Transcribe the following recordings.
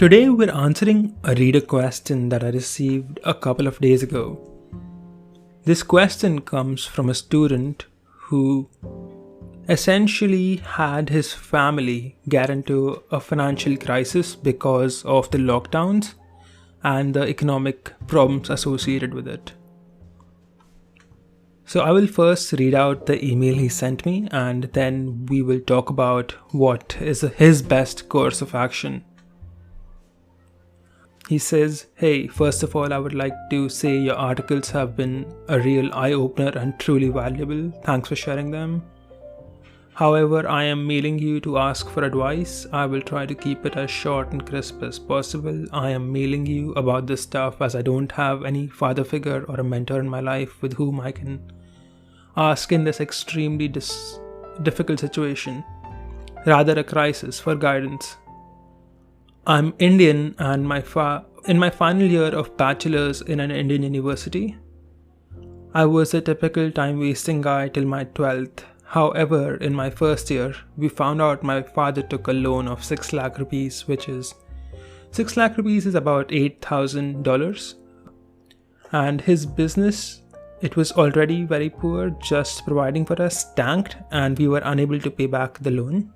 Today we're answering a reader question that I received a couple of days ago. This question comes from a student who essentially had his family get into a financial crisis because of the lockdowns and the economic problems associated with it. So I will first read out the email he sent me, and then we will talk about what is his best course of action. He says, "Hey, first of all, I would like to say your articles have been a real eye-opener and truly valuable. Thanks for sharing them. However, I am mailing you to ask for advice. I will try to keep it as short and crisp as possible. I am mailing you about this stuff as I don't have any father figure or a mentor in my life with whom I can ask in this extremely difficult situation, rather a crisis, for guidance. I'm Indian and in my final year of bachelor's in an Indian university. I was a typical time-wasting guy till my 12th. However, in my first year, we found out my father took a loan of 6 lakh rupees, which is 6 lakh rupees is about $8,000. And his business, it was already very poor, just providing for us, tanked, and we were unable to pay back the loan.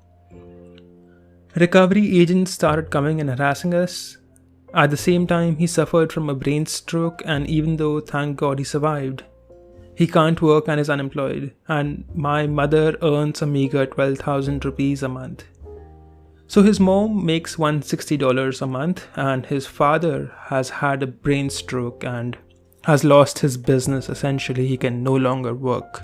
Recovery agents started coming and harassing us. At the same time, he suffered from a brain stroke, and even though, thank God, he survived, he can't work and is unemployed, and my mother earns a meager 12,000 rupees a month. So his mom makes $160 a month, and his father has had a brain stroke and has lost his business. Essentially, he can no longer work."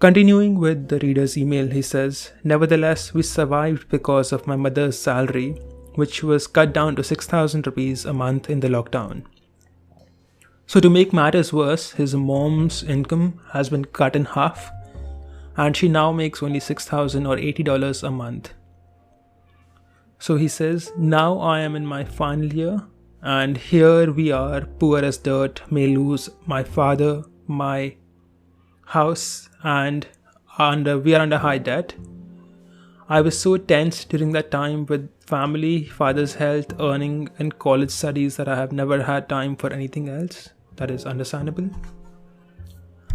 Continuing with the reader's email, he says, "Nevertheless, we survived because of my mother's salary, which was cut down to 6,000 rupees a month in the lockdown. So to make matters worse, his mom's income has been cut in half, and she now makes only $6,000 or $80 a month. So he says, now I am in my final year, and here we are, poor as dirt, may lose my father, my house, and we are under high debt. I was so tense during that time with family, father's health, earning, and college studies that I have never had time for anything else. That is understandable.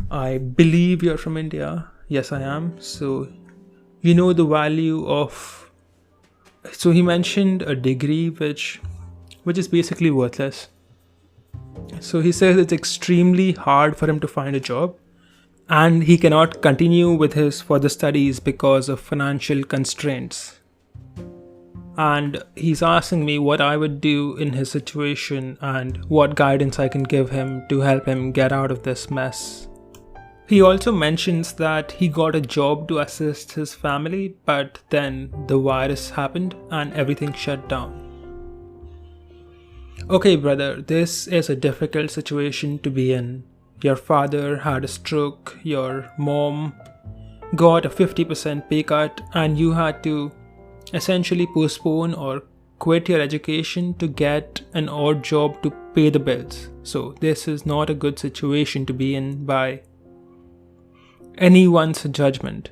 I believe you're from India." Yes, I am. So you know the value of... So he mentioned a degree which is basically worthless. So he says it's extremely hard for him to find a job, and he cannot continue with his further studies because of financial constraints. And he's asking me what I would do in his situation and what guidance I can give him to help him get out of this mess. He also mentions that he got a job to assist his family, but then the virus happened and everything shut down. Okay, brother, this is a difficult situation to be in. Your father had a stroke, your mom got a 50% pay cut, and you had to essentially postpone or quit your education to get an odd job to pay the bills. So this is not a good situation to be in by anyone's judgment.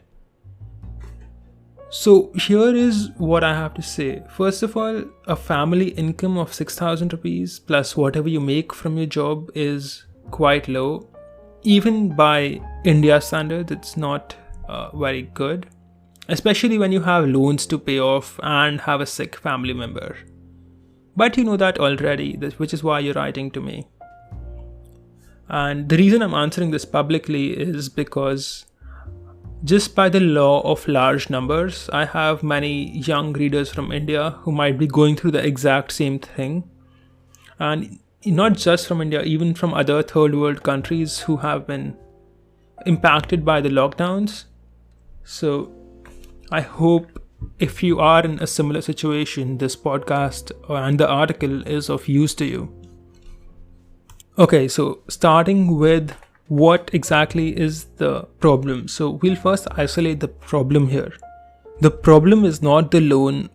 So here is what I have to say. First of all, a family income of 6,000 rupees plus whatever you make from your job is quite low. Even by India standards, it's not very good. Especially when you have loans to pay off and have a sick family member. But you know that already, which is why you're writing to me. And the reason I'm answering this publicly is because just by the law of large numbers, I have many young readers from India who might be going through the exact same thing. And not just from India, even from other third world countries who have been impacted by the lockdowns. So I hope if you are in a similar situation, this podcast and the article is of use to you. Okay, so starting with what exactly is the problem. So we'll first isolate the problem here. The problem is not the loan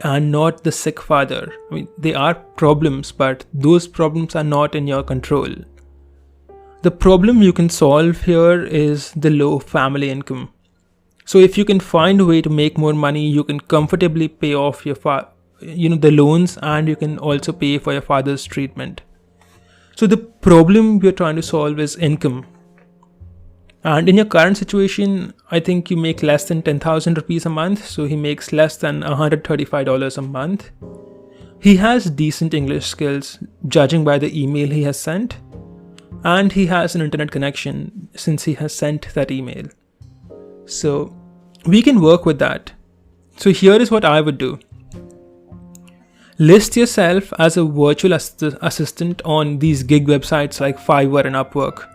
and not the sick father. I mean, they are problems, but those problems are not in your control. The problem you can solve here is the low family income. So if you can find a way to make more money, you can comfortably pay off your the loans, and you can also pay for your father's treatment. So the problem we're trying to solve is income. And in your current situation, I think you make less than 10,000 rupees a month. So he makes less than $135 a month. He has decent English skills, judging by the email he has sent. And he has an internet connection since he has sent that email. So we can work with that. So here is what I would do. List yourself as a virtual assistant on these gig websites like Fiverr and Upwork.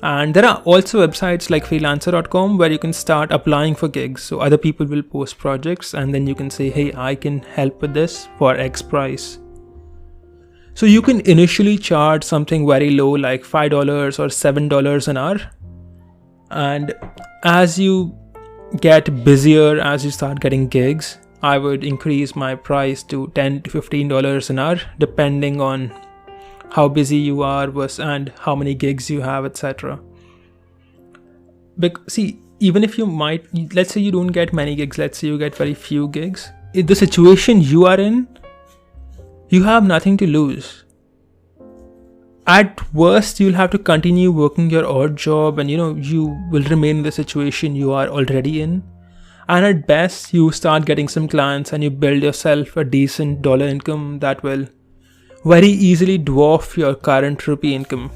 And there are also websites like freelancer.com where you can start applying for gigs. So other people will post projects and then you can say, hey, I can help with this for X price. So you can initially charge something very low like $5 or $7 an hour. And as you get busier, as you start getting gigs, I would increase my price to $10 to $15 an hour, depending on how busy you are and how many gigs you have, etc. See, even if let's say you don't get many gigs, let's say you get very few gigs, in the situation you are in, you have nothing to lose. At worst, you'll have to continue working your odd job and you will remain in the situation you are already in. And at best, you start getting some clients and you build yourself a decent dollar income that will very easily dwarf your current rupee income.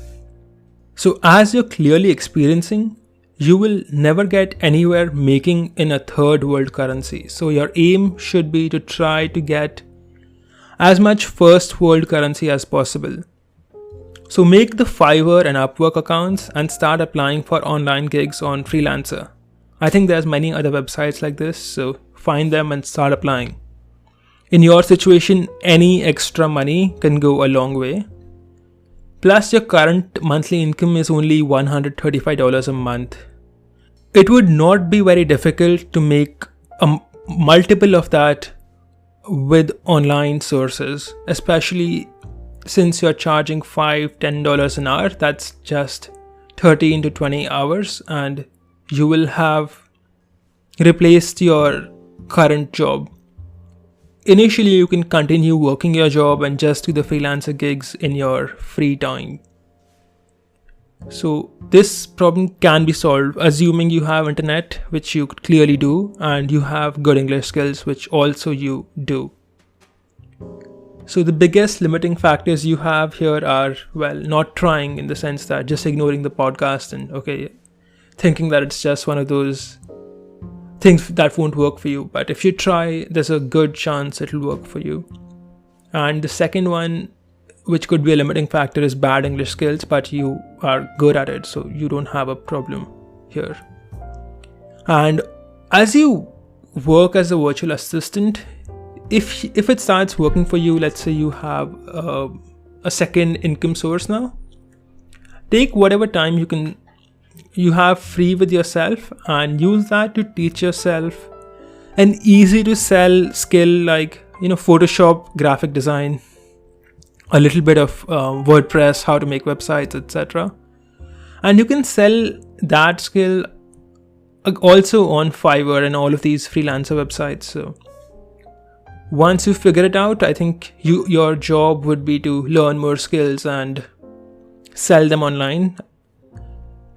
So as you're clearly experiencing, you will never get anywhere making in a third world currency. So your aim should be to try to get as much first world currency as possible. So make the Fiverr and Upwork accounts and start applying for online gigs on Freelancer. I think there's many other websites like this, so find them and start applying. In your situation, any extra money can go a long way. Plus, your current monthly income is only $135 a month. It would not be very difficult to make a multiple of that with online sources, especially since you're charging $5, $10 an hour. That's just 13 to 20 hours, and you will have replaced your current job. Initially, you can continue working your job and just do the freelancer gigs in your free time. So this problem can be solved assuming you have internet, which you clearly do, and you have good English skills, which also you do. So the biggest limiting factors you have here are, not trying, in the sense that just ignoring the podcast and thinking that it's just one of those things that won't work for you. But if you try, there's a good chance it'll work for you. And the second one, which could be a limiting factor, is bad English skills, but you are good at it, so you don't have a problem here. And as you work as a virtual assistant, if it starts working for you, let's say you have a second income source now, take whatever time you have free with yourself and use that to teach yourself an easy to sell skill like Photoshop, graphic design, a little bit of WordPress, how to make websites, etc. And you can sell that skill also on Fiverr and all of these freelancer websites. So once you figure it out, I think your job would be to learn more skills and sell them online.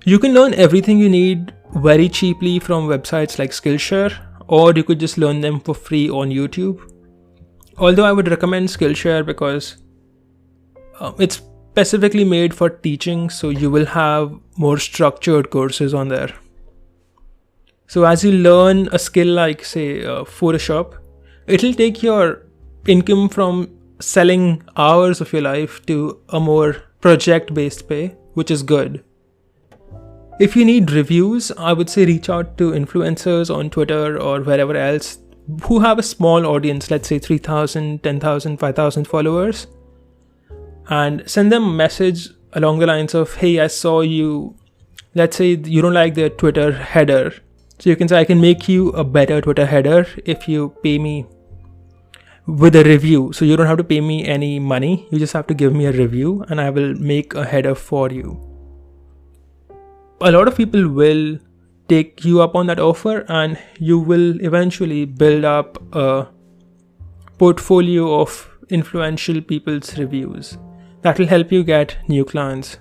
You can learn everything you need very cheaply from websites like Skillshare, or you could just learn them for free on YouTube. Although I would recommend Skillshare because it's specifically made for teaching, so you will have more structured courses on there. So as you learn a skill like, say, Photoshop, it'll take your income from selling hours of your life to a more project-based pay, which is good. If you need reviews, I would say reach out to influencers on Twitter or wherever else who have a small audience, let's say 3,000, 10,000, 5,000 followers, and send them a message along the lines of, hey, I saw you, let's say you don't like their Twitter header. So you can say, I can make you a better Twitter header if you pay me with a review. So you don't have to pay me any money. You just have to give me a review and I will make a header for you. A lot of people will take you up on that offer and you will eventually build up a portfolio of influential people's reviews. That will help you get new clients.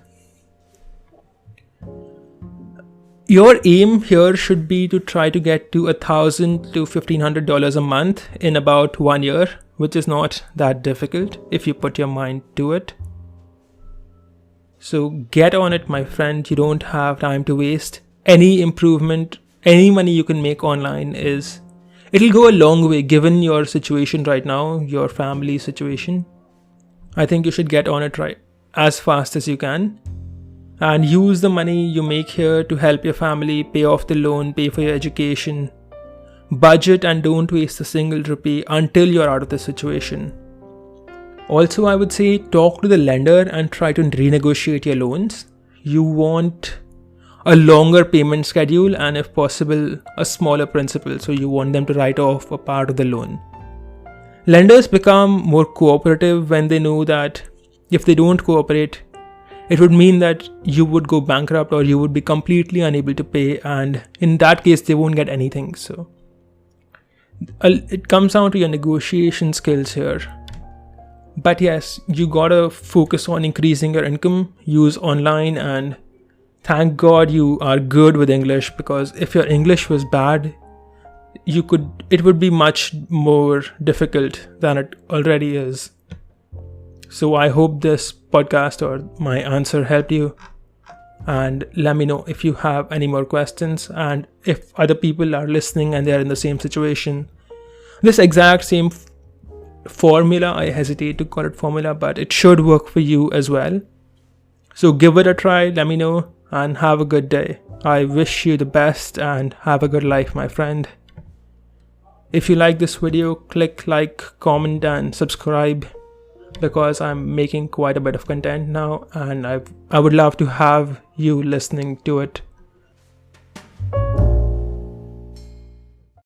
Your aim here should be to try to get to $1,000 to $1,500 a month in about 1 year, which is not that difficult if you put your mind to it. So get on it, my friend. You don't have time to waste. Any improvement, any money you can make online it'll go a long way given your situation right now, your family situation. I think you should get on it right as fast as you can. And use the money you make here to help your family, pay off the loan, pay for your education. Budget and don't waste a single rupee until you're out of the situation. Also, I would say talk to the lender and try to renegotiate your loans. You want a longer payment schedule and if possible, a smaller principal. So you want them to write off a part of the loan. Lenders become more cooperative when they know that if they don't cooperate, it would mean that you would go bankrupt or you would be completely unable to pay, and in that case they won't get anything. So it comes down to your negotiation skills here. But yes, you gotta focus on increasing your income, use online, and thank God you are good with English, because if your English was bad, it would be much more difficult than it already is. So I hope this podcast or my answer helped you, and let me know if you have any more questions, and if other people are listening and they are in the same situation. This exact same formula, I hesitate to call it formula, but it should work for you as well. So give it a try, let me know, and have a good day. I wish you the best and have a good life, my friend. If you like this video, click like, comment and subscribe, because I'm making quite a bit of content now and I would love to have you listening to it.